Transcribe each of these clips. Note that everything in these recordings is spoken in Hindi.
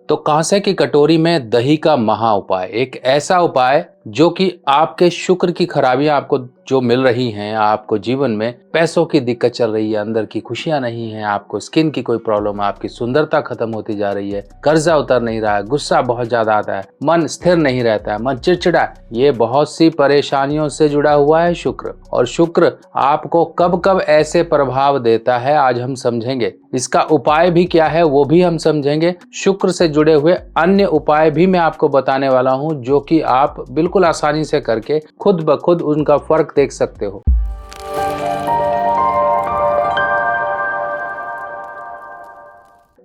तो कांसे की कटोरी में दही का महा उपाय, एक ऐसा उपाय जो कि आपके शुक्र की खराबियां आपको जो मिल रही हैं, आपको जीवन में पैसों की दिक्कत चल रही है, अंदर की खुशियां नहीं है, आपको स्किन की कोई प्रॉब्लम है, आपकी सुंदरता खत्म होती जा रही है, कर्जा उतर नहीं रहा है, गुस्सा बहुत ज्यादा आता है, मन स्थिर नहीं रहता है, मन चिड़चिड़ा है, ये बहुत सी परेशानियों से जुड़ा हुआ है शुक्र। और शुक्र आपको कब कब ऐसे प्रभाव देता है आज हम समझेंगे। इसका उपाय भी क्या है वो भी हम समझेंगे। शुक्र से जुड़े हुए अन्य उपाय भी मैं आपको बताने वाला हूं जो कि आप बिल्कुल आसानी से करके खुद ब खुद उनका फर्क देख सकते हो।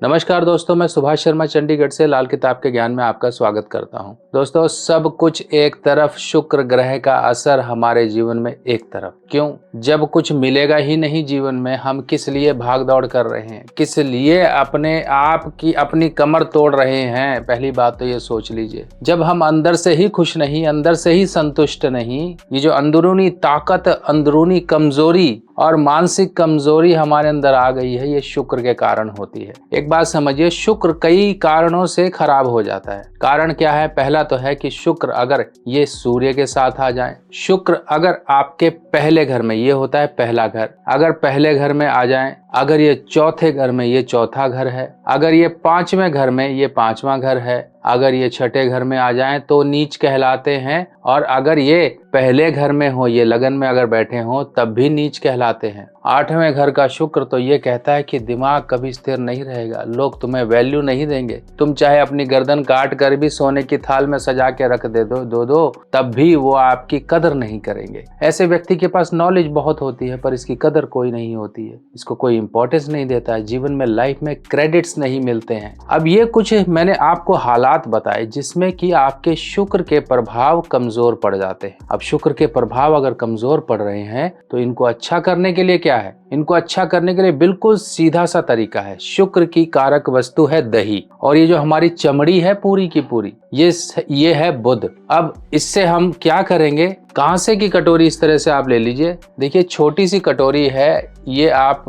नमस्कार दोस्तों, मैं सुभाष शर्मा चंडीगढ़ से लाल किताब के ज्ञान में आपका स्वागत करता हूं। दोस्तों, सब कुछ एक तरफ, शुक्र ग्रह का असर हमारे जीवन में एक तरफ। क्यों? जब कुछ मिलेगा ही नहीं जीवन में, हम किस लिए भाग दौड़ कर रहे हैं, किस लिए अपने आप की अपनी कमर तोड़ रहे हैं? पहली बात तो ये सोच लीजिए। जब हम अंदर से ही खुश नहीं, अंदर से ही संतुष्ट नहीं, ये जो अंदरूनी ताकत, अंदरूनी कमजोरी और मानसिक कमजोरी हमारे अंदर आ गई है, ये शुक्र के कारण होती है। एक बात समझिए, शुक्र कई कारणों से खराब हो जाता है। कारण क्या है? पहला तो है कि शुक्र अगर ये सूर्य के साथ आ जाए, शुक्र अगर आपके पहले घर में, ये होता है पहला घर, अगर पहले घर में आ जाए, अगर ये चौथे घर में, ये चौथा घर है, अगर ये पांचवें घर में, ये पांचवा घर है, अगर ये छठे घर में आ जाएं तो नीच कहलाते हैं, और अगर ये पहले घर में हो, ये लगन में अगर बैठे हो तब भी नीच कहलाते हैं। आठवें घर का शुक्र तो ये कहता है कि दिमाग कभी स्थिर नहीं रहेगा, लोग तुम्हें वैल्यू नहीं देंगे, तुम चाहे अपनी गर्दन काट कर भी सोने की थाल में सजा के रख दो तब भी वो आपकी कदर नहीं करेंगे। ऐसे व्यक्ति के पास नॉलेज बहुत होती है पर इसकी कदर कोई नहीं होती है, इसको कोई इंपॉर्टेंस नहीं देता है, जीवन में लाइफ में क्रेडिट्स नहीं मिलते हैं। अब ये कुछ मैंने आपको हालात बताए जिसमें कि आपके शुक्र के प्रभाव कमजोर पड़ जाते हैं। अब शुक्र के प्रभाव अगर कमजोर पड़ रहे हैं तो इनको अच्छा करने के लिए क्या है? इनको अच्छा करने के लिए बिल्कुल सीधा सा तरीका है। शुक्र की कारक वस्तु है दही, और ये जो हमारी चमड़ी है पूरी की पूरी, ये है बुध। अब इससे हम क्या करेंगे? कांसे की कटोरी इस तरह से आप ले लीजिए। देखिए, छोटी सी कटोरी है, ये आप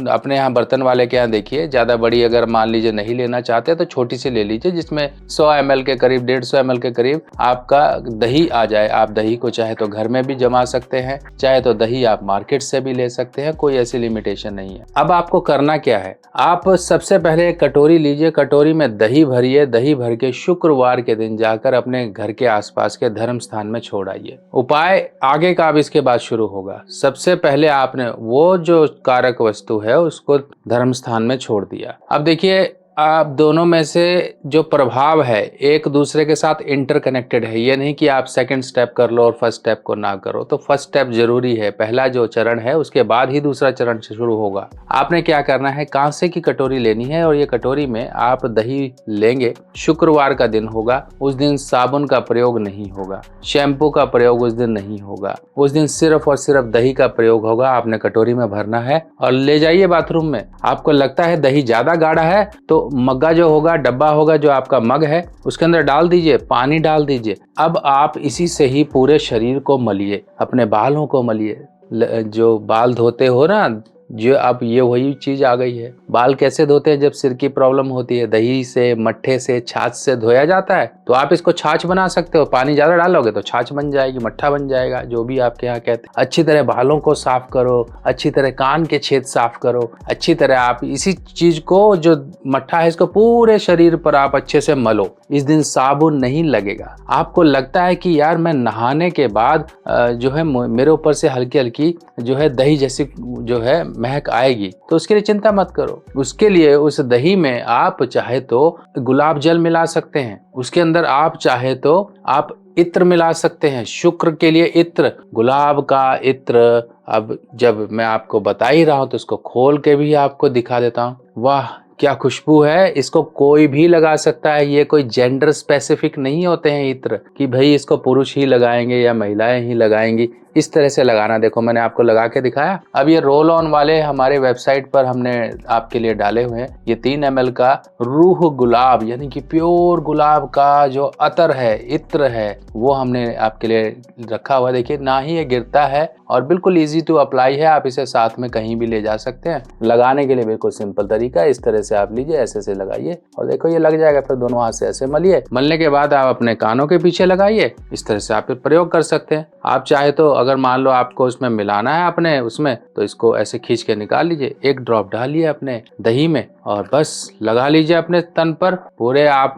अपने यहाँ बर्तन वाले के यहाँ देखिए, ज्यादा बड़ी अगर मान लीजिए नहीं लेना चाहते तो छोटी सी ले लीजिए, जिसमें 100 ml के करीब, 150 ml के करीब आपका दही आ जाए। आप दही को चाहे तो घर में भी जमा सकते हैं, चाहे तो दही आप मार्केट से भी ले सकते हैं, कोई ऐसी लिमिटेशन नहीं है। अब आपको करना क्या है? आप सबसे पहले एक कटोरी लीजिए, कटोरी में दही भरिए, दही भर के शुक्रवार के दिन जाकर अपने घर के आसपास के धर्म स्थान में छोड़ आइए। उपाय आगे का अब इसके बाद शुरू होगा। सबसे पहले आपने वो जो कारक वस्तु है उसको धर्म स्थान में छोड़ दिया। अब देखिए, आप दोनों में से जो प्रभाव है एक दूसरे के साथ इंटरकनेक्टेड है। ये नहीं कि आप सेकंड स्टेप कर लो और फर्स्ट स्टेप को ना करो। तो फर्स्ट स्टेप जरूरी है, पहला जो चरण है उसके बाद ही दूसरा चरण शुरू होगा। आपने क्या करना है? कांसे की कटोरी लेनी है और ये कटोरी में आप दही लेंगे। शुक्रवार का दिन होगा, उस दिन साबुन का प्रयोग नहीं होगा, शैम्पू का प्रयोग उस दिन नहीं होगा, उस दिन सिर्फ और सिर्फ दही का प्रयोग होगा। आपने कटोरी में भरना है और ले जाइए बाथरूम में। आपको लगता है दही ज्यादा गाढ़ा है तो मग्गा जो होगा, डब्बा होगा, जो आपका मग है, उसके अंदर डाल दीजिए, पानी डाल दीजिए। अब आप इसी से ही पूरे शरीर को मलिए, अपने बालों को मलिए। जो बाल धोते हो ना, जो अब ये वही चीज आ गई है। बाल कैसे धोते हैं? जब सिर की प्रॉब्लम होती है, दही से, मट्ठे से, छाछ से धोया जाता है। तो आप इसको छाछ बना सकते हो। पानी ज्यादा डालोगे तो छाछ बन जाएगी, मट्ठा बन जाएगा, जो भी आपके यहाँ कहते हैं। अच्छी तरह बालों को साफ करो, अच्छी तरह कान के छेद साफ करो, अच्छी तरह आप इसी चीज को, जो मट्ठा है, इसको पूरे शरीर पर आप अच्छे से मलो। इस दिन साबुन नहीं लगेगा। आपको लगता है कि यार मैं नहाने के बाद जो है मेरे ऊपर से हल्की हल्की जो है दही जैसी जो है महक आएगी, तो उसके लिए चिंता मत करो। उसके लिए उस दही में आप चाहे तो गुलाब जल मिला सकते हैं, उसके अंदर आप चाहे तो आप इत्र मिला सकते हैं। शुक्र के लिए इत्र, गुलाब का इत्र। अब जब मैं आपको बता ही रहा हूं तो इसको खोल के भी आपको दिखा देता हूं। वाह, क्या खुशबू है! इसको कोई भी लगा सकता है। ये कोई जेंडर स्पेसिफिक नहीं होते हैं इत्र कि भाई इसको पुरुष ही लगाएंगे या महिलाएं ही लगाएंगी। इस तरह से लगाना, देखो मैंने आपको लगा के दिखाया। अब ये रोल ऑन वाले हमारे वेबसाइट पर हमने आपके लिए डाले हुए हैं। ये 3 ml का रूह गुलाब यानी कि प्योर गुलाब का जो अतर है, इत्र है, वो हमने आपके लिए रखा हुआ। देखिए, ना ही ये गिरता है और बिल्कुल इजी टू अप्लाई है। आप इसे साथ में कहीं भी ले जा सकते हैं। लगाने के लिए बिल्कुल सिंपल तरीका है। इस तरह से आप लीजिए, ऐसे से लगाइए और देखो ये लग जाएगा। फिर दोनों हाथ से ऐसे मलिए। मलने के बाद आप अपने कानों के पीछे लगाइए। इस तरह से आप प्रयोग कर सकते हैं। आप चाहे तो अगर मान लो आपको उसमें मिलाना है अपने उसमें, तो इसको ऐसे खींच के निकाल लीजिए, एक ड्रॉप डालिए अपने दही में और बस लगा लीजिए अपने तन पर। पूरे आप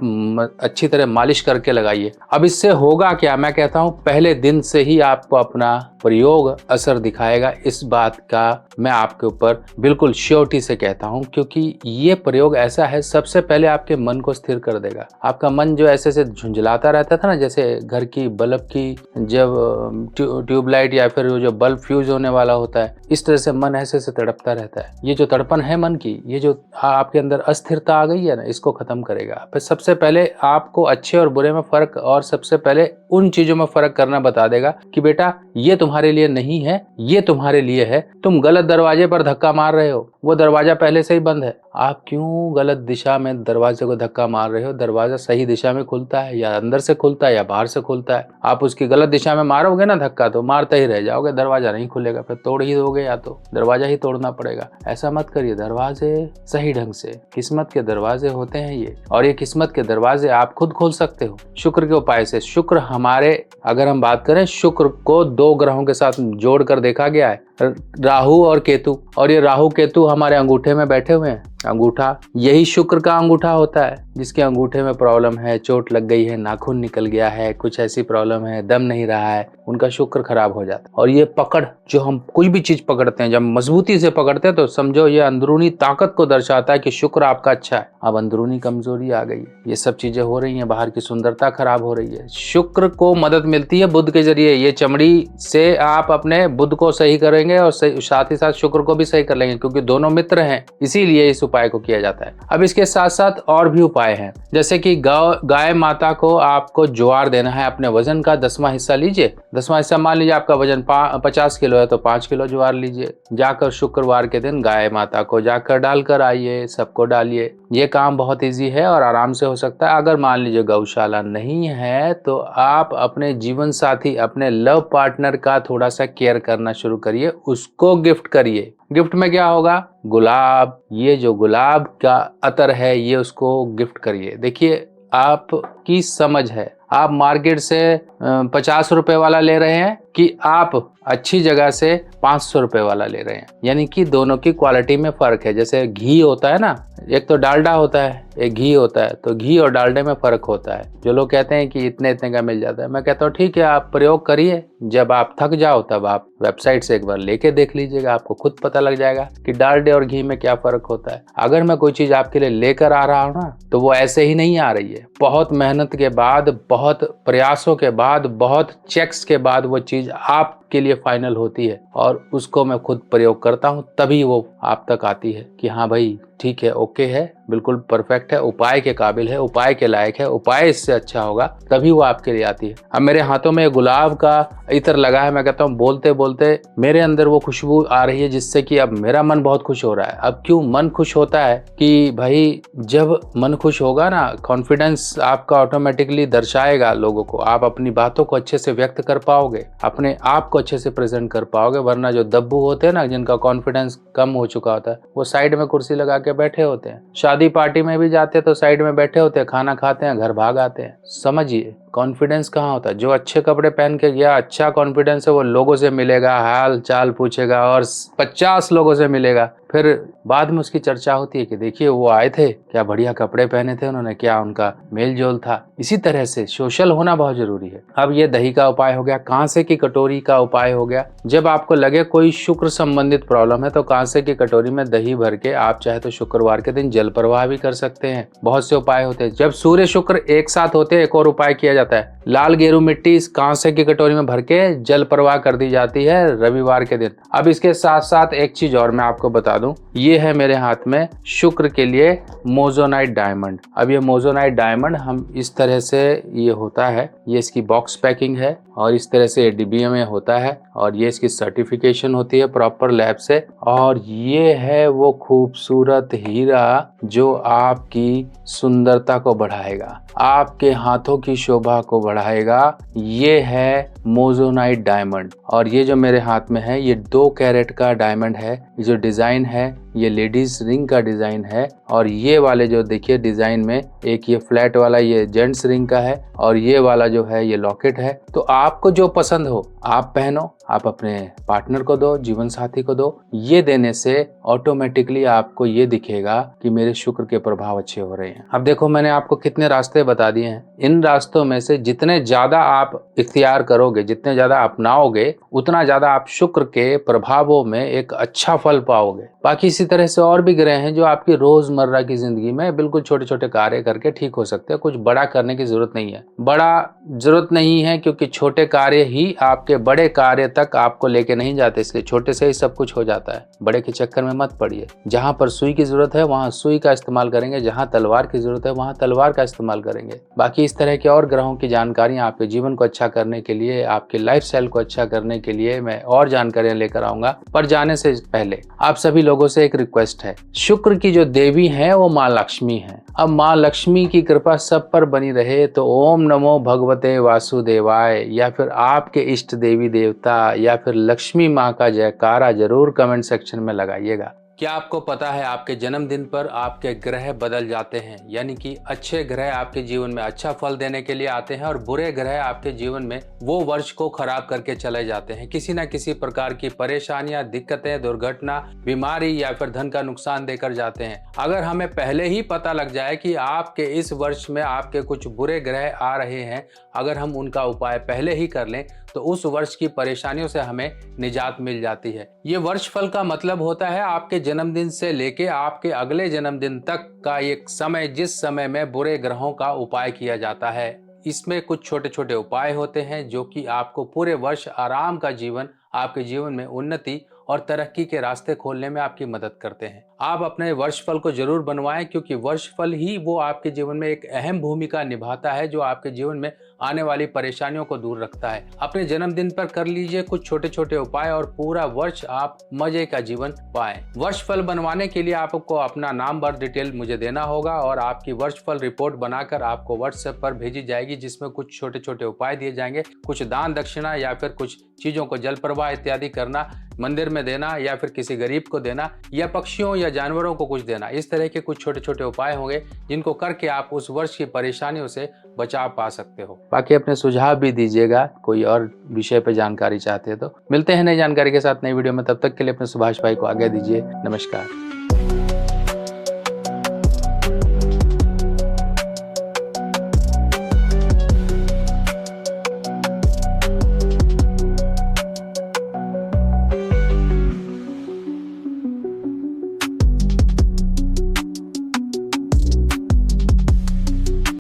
अच्छी तरह मालिश करके लगाइए। अब इससे होगा क्या, मैं कहता हूँ पहले दिन से ही आपको अपना प्रयोग असर दिखाएगा। इस बात का मैं आपके ऊपर बिल्कुल श्योरिटी से कहता हूँ, क्योंकि ये प्रयोग ऐसा है, सबसे पहले आपके मन को स्थिर कर देगा। आपका मन जो ऐसे से झुंझलाता रहता था ना, जैसे घर की बल्ब की जब ट्यूबलाइट या फिर जो बल्ब फ्यूज होने वाला होता है, इस तरह से मन ऐसे से तड़पता रहता है। ये जो तड़पन है मन की, ये जो आपके अंदर अस्थिरता आ गई है ना, इसको खत्म करेगा। फिर सबसे पहले आपको अच्छे और बुरे में फर्क, और सबसे पहले उन चीजों में फर्क करना बता देगा कि बेटा ये तुम्हारे लिए नहीं है, ये तुम्हारे लिए है। तुम गलत दरवाजे पर धक्का मार रहे हो, वो दरवाजा पहले से ही बंद है। आप क्यों गलत दिशा में दरवाजे को धक्का मार रहे हो? दरवाजा सही दिशा में खुलता है, या अंदर से खुलता है या बाहर से खुलता है। आप उसकी गलत दिशा में मारोगे ना धक्का, तो मारते ही रह जाओगे, दरवाजा नहीं खुलेगा। फिर तोड़ ही दोगे, या तो दरवाजा ही तोड़ना पड़ेगा। ऐसा मत करिए। दरवाजे सही ढंग से किस्मत के दरवाजे होते हैं ये, और ये किस्मत के दरवाजे आप खुद खोल सकते हो शुक्र के उपाय से। शुक्र हमारे, अगर हम बात करें, शुक्र को 2 ग्रहों के साथ जोड़ कर देखा गया है, राहु और केतु। और ये राहु केतु हमारे अंगूठे में बैठे हुए हैं। अंगूठा यही शुक्र का अंगूठा होता है। जिसके अंगूठे में प्रॉब्लम है, चोट लग गई है, नाखून निकल गया है, कुछ ऐसी प्रॉब्लम है, दम नहीं रहा है, उनका शुक्र खराब हो जाता है। और ये पकड़, जो हम कोई भी चीज पकड़ते हैं, जब मजबूती से पकड़ते हैं, तो समझो ये अंदरूनी ताकत को दर्शाता है कि शुक्र आपका अच्छा है। अब अंदरूनी कमजोरी आ गई है, ये सब चीजें हो रही हैं, बाहर की सुंदरता खराब हो रही है। शुक्र को मदद मिलती है बुध के जरिए। ये चमड़ी से आप अपने बुध को सही करेंगे और साथ ही साथ शुक्र को भी सही कर लेंगे, क्योंकि दोनों मित्र हैं, इसीलिए इस उपाय को किया जाता है। अब इसके साथ साथ और भी उपाय हैं, जैसे कि गाय माता को आपको ज्वार देना है। अपने वजन का 10वां हिस्सा लीजिए। 10वां हिस्सा, मान लीजिए आपका वजन 50 किलो है, तो 5 किलो ज्वार लीजिए। जाकर शुक्रवार के दिन गाय माता को जाकर डालकर आइए, सबको डालिए। ये काम बहुत इजी है और आराम से हो सकता है। अगर मान लीजिए गौशाला नहीं है, तो आप अपने जीवन साथी, अपने लव पार्टनर का थोड़ा सा केयर करना शुरू करिए, उसको गिफ्ट करिए। गिफ्ट में क्या होगा? गुलाब। ये जो गुलाब का अतर है, ये उसको गिफ्ट करिए। देखिए, आपकी समझ है, आप मार्केट से 50 रुपए वाला ले रहे हैं कि आप अच्छी जगह से 500 रुपए वाला ले रहे हैं, यानी कि दोनों की क्वालिटी में फर्क है। जैसे घी होता है ना, एक तो डालडा होता है, एक घी होता है, तो घी और डालडे में फर्क होता है। जो लोग कहते हैं कि इतने इतने का मिल जाता है, मैं कहता हूँ ठीक है, आप प्रयोग करिए। जब आप थक जाओ तब आप वेबसाइट से एक बार लेके देख लीजिएगा, आपको खुद पता लग जाएगा कि डालडे और घी में क्या फर्क होता है। अगर मैं कोई चीज आपके लिए लेकर आ रहा हूँ ना, तो वो ऐसे ही नहीं आ रही है। बहुत मेहनत के बाद, बहुत प्रयासों के बाद, बहुत चेक्स के बाद वो चीज आपके लिए फाइनल होती है, और उसको मैं खुद प्रयोग करता हूँ, तभी वो आप तक आती है कि हाँ भाई ठीक है, ओके है, बिल्कुल परफेक्ट है, उपाय के काबिल है, उपाय के लायक है, उपाय इससे अच्छा होगा, तभी वो आपके लिए आती है। अब मेरे हाथों में गुलाब का इत्र लगा है, मैं कहता हूँ बोलते बोलते मेरे अंदर वो खुशबू आ रही है, जिससे कि अब मेरा मन बहुत खुश हो रहा है। अब क्यों मन खुश होता है? कि भाई जब मन खुश होगा ना, कॉन्फिडेंस आपका ऑटोमेटिकली दर्शाएगा लोगों को, आप अपनी बातों को अच्छे से व्यक्त कर पाओगे, अपने आप को अच्छे से प्रेजेंट कर पाओगे। वरना जो दब्बू होते हैं ना, जिनका कॉन्फिडेंस कम हो चुका होता है, वो साइड में कुर्सी लगा के बैठे होते हैं। शादी पार्टी में भी जाते हैं तो साइड में बैठे होते हैं, खाना खाते हैं, घर भाग आते हैं। समझिए कॉन्फिडेंस कहाँ होता है। जो अच्छे कपड़े पहन के गया, अच्छा कॉन्फिडेंस है, वो लोगों से मिलेगा, हाल चाल पूछेगा और 50 लोगों से मिलेगा। फिर बाद में उसकी चर्चा होती है कि देखिए वो आए थे, क्या बढ़िया कपड़े पहने थे उन्होंने, क्या उनका मेल जोल था। इसी तरह से सोशल होना बहुत जरूरी है। अब ये दही का उपाय हो गया, कांसे की कटोरी का उपाय हो गया। जब आपको लगे कोई शुक्र संबंधित प्रॉब्लम है, तो कांसे की कटोरी में दही भर के आप चाहे तो शुक्रवार के दिन जल प्रवाह भी कर सकते हैं। बहुत से उपाय होते हैं। जब सूर्य शुक्र एक साथ होते हैं, एक और उपाय किया जाता है। लाल गेरू मिट्टी इस कांसे की कटोरी में भर के जल प्रवाह कर दी जाती है रविवार के दिन। अब इसके साथ साथ एक चीज और मैं आपको बता दूं, ये है मेरे हाथ में शुक्र के लिए मोजोनाइट डायमंड। अब ये मोजोनाइट डायमंड हम इस तरह से ये होता है, ये इसकी बॉक्स पैकिंग है और इस तरह से DBA में होता है और ये इसकी सर्टिफिकेशन होती है प्रॉपर लैब से। और ये है वो खूबसूरत हीरा जो आपकी सुंदरता को बढ़ाएगा, आपके हाथों की शोभा को बढ़ाएगा। ये है मोजोनाइट डायमंड और ये जो मेरे हाथ में है ये 2 कैरेट का डायमंड है। ये जो डिजाइन है ये लेडीज रिंग का डिजाइन है और ये वाले जो देखिए डिजाइन में एक ये फ्लैट वाला ये जेंट्स रिंग का है और ये वाला जो है ये लॉकेट है। तो आपको जो पसंद हो आप पहनो, आप अपने पार्टनर को दो, जीवन साथी को दो। ये देने से ऑटोमेटिकली आपको ये दिखेगा कि मेरे शुक्र के प्रभाव अच्छे हो रहे हैं। अब देखो मैंने आपको कितने रास्ते बता दिए हैं। इन रास्तों में से जितने ज्यादा आप इख्तियार करोगे, जितने ज्यादा अपनाओगे, उतना ज्यादा आप शुक्र के प्रभावों में एक अच्छा फल पाओगे। बाकी इसी तरह से और भी ग्रह हैं जो आपकी रोजमर्रा की जिंदगी में बिल्कुल छोटे छोटे कार्य करके ठीक हो सकते हैं। कुछ बड़ा करने की जरूरत नहीं है, बड़ा जरूरत नहीं है क्योंकि छोटे कार्य ही आपके बड़े कार्य तक आपको लेके नहीं जाते। इसलिए छोटे से ही सब कुछ हो जाता है। बड़े के चक्कर में मत पड़िए। जहां पर सुई की जरूरत है वहां सुई का इस्तेमाल करेंगे, जहां तलवार की जरूरत है वहां तलवार का इस्तेमाल करेंगे। बाकी इस तरह के और ग्रहों की जानकारियां आपके जीवन को अच्छा करने के लिए, आपके लाइफ स्टाइल को अच्छा करने के लिए मैं और जानकारियां लेकर आऊंगा। पर जाने से पहले आप सभी लोगों से एक रिक्वेस्ट है, शुक्र की जो देवी है वो माँ लक्ष्मी है। अब माँ लक्ष्मी की कृपा सब पर बनी रहे तो ओम नमो भगवते वासुदेवाय या फिर आपके इष्ट देवी देवता या फिर लक्ष्मी माँ का जयकारा जरूर कमेंट सेक्शन में लगाइएगा। क्या आपको पता है आपके जन्मदिन पर आपके ग्रह बदल जाते हैं, यानी कि अच्छे ग्रह आपके जीवन में अच्छा फल देने के लिए आते हैं और बुरे ग्रह आपके जीवन में वो वर्ष को खराब करके चले जाते हैं। किसी न किसी प्रकार की परेशानियां, दिक्कतें, दुर्घटना, बीमारी या फिर धन का नुकसान देकर जाते हैं। अगर हमें पहले ही पता लग जाए कि आपके इस वर्ष में आपके कुछ बुरे ग्रह आ रहे हैं, अगर हम उनका उपाय पहले ही कर लें तो उस वर्ष की परेशानियों से हमें निजात मिल जाती है। ये वर्ष फल का मतलब होता है आपके जन्मदिन से लेके आपके अगले जन्मदिन तक का एक समय, जिस समय में बुरे ग्रहों का उपाय किया जाता है। इसमें कुछ छोटे छोटे उपाय होते हैं जो कि आपको पूरे वर्ष आराम का जीवन, आपके जीवन में उन्नति और तरक्की के रास्ते खोलने में आपकी मदद करते हैं। आप अपने वर्ष फल को जरूर बनवाएं क्योंकि वर्ष फल ही वो आपके जीवन में एक अहम भूमिका निभाता है जो आपके जीवन में आने वाली परेशानियों को दूर रखता है। अपने जन्मदिन पर कर लीजिए कुछ छोटे छोटे उपाय और पूरा वर्ष आप मजे का जीवन पाएं। वर्ष फल बनवाने के लिए आपको अपना नाम, बर्थ डिटेल मुझे देना होगा और आपकी वर्ष फल रिपोर्ट बनाकर आपको व्हाट्सएप पर भेजी जाएगी, जिसमें कुछ छोटे छोटे उपाय दिए जाएंगे। कुछ दान दक्षिणा या फिर कुछ चीजों को जल प्रवाह इत्यादि करना, मंदिर में देना या फिर किसी गरीब को देना या पक्षियों या जानवरों को कुछ देना। इस तरह के कुछ छोटे छोटे उपाय होंगे जिनको करके आप उस वर्ष की परेशानियों से बचाव पा सकते हो। बाकी अपने सुझाव भी दीजिएगा, कोई और विषय पर जानकारी चाहते हैं तो। मिलते हैं नई जानकारी के साथ नई वीडियो में, तब तक के लिए अपने सुभाष भाई को आज्ञा दीजिए। नमस्कार।